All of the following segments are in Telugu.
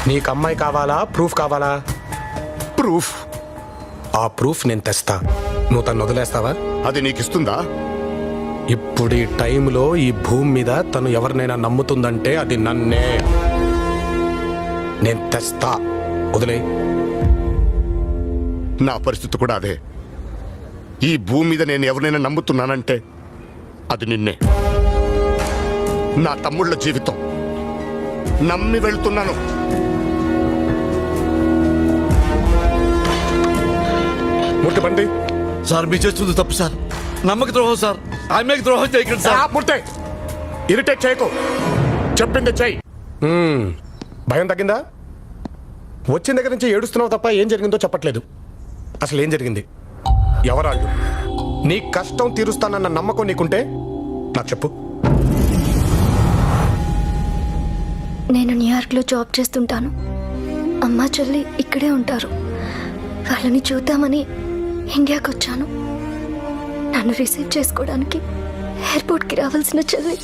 నీకు అమ్మాయి కావాలా ప్రూఫ్ కావాలా? ప్రూఫ్. ఆ ప్రూఫ్ నేను తెస్తా. నువ్వు తను వదిలేస్తావా? అది నీకిస్తుందా? ఇప్పుడు ఈ టైంలో ఈ భూమి మీద తను ఎవరినైనా నమ్ముతుందంటే అది నన్నే. నేను తెస్తా, వదిలే. నా పరిస్థితి కూడా అదే. ఈ భూమి మీద నేను ఎవరినైనా నమ్ముతున్నానంటే అది నిన్నే. నా తమ్ముళ్ళ జీవితం నమ్మి వెళ్తున్నాను. ముట్టుబండి. సార్ మీరు చేస్తుంది తప్పు సార్. నమ్మక ద్రోహం సార్. ఆమెకు ద్రోహం చేయకండి సార్. ముట్టే ఇరిటేట్ చేయకు. చెప్పింది చెయ్యి. భయం తగ్గిందా? వచ్చిన దగ్గర నుంచి ఏడుస్తున్నావు తప్ప ఏం జరిగిందో చెప్పట్లేదు. అసలు ఏం జరిగింది? ఎవరాళ్ళు? నీ కష్టం తీరుస్తానన్న నమ్మకం నీకుంటే నాకు చెప్పు. నేను న్యూయార్క్లో జాబ్ చేస్తుంటాను. అమ్మా చెల్లి ఇక్కడే ఉంటారు. వాళ్ళని చూద్దామని ఇండియాకి వచ్చాను. నన్ను రిసీవ్ చేసుకోవడానికి ఎయిర్పోర్ట్కి రావాల్సిన చెల్లి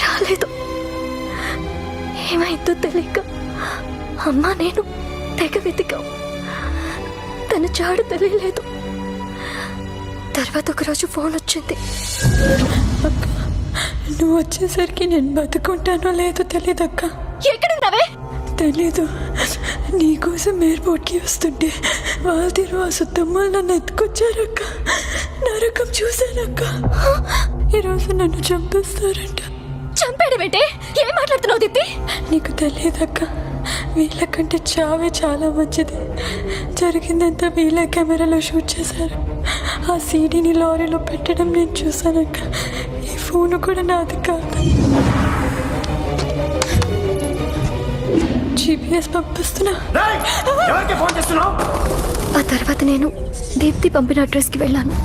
రాలేదు. ఏమైందో తెలియక అమ్మా నేను తెగ వెతికాం. తన చాడు తెలియలేదు. తర్వాత ఒకరోజు ఫోన్ వచ్చింది. అక్క, నువ్వు వచ్చేసరికి నేను బతుకుంటానో లేదో తెలీదక్క. ఎక్కడున్నావే? తెలీదు. నీకోసం ఎయిర్పోర్ట్కి వస్తుంటే వాళ్ళ సుత్తమ్మలు నన్ను ఎత్తుకొచ్చారక్క. నరకం చూశానక్క. ఈరోజు నన్ను చంపేస్తారంట. చంపాడు బేటే. ఏం మాట్లాడుతున్నావు దీప్తి? నీకు తెలియదక్క, వీళ్ళకంటే చావే చాలా మంచిది. జరిగిందంతా వీళ్ళ కెమెరాలో షూట్ చేశారు. ఆ సీడీని లారీలో పెట్టడం నేను చూశానక్క. ఈ ఫోన్ కూడా నాది కాదు. GPS పంపిస్తున్నా. ఆ తర్వాత నేను దీప్తి పంపిన అడ్రస్కి వెళ్ళాను.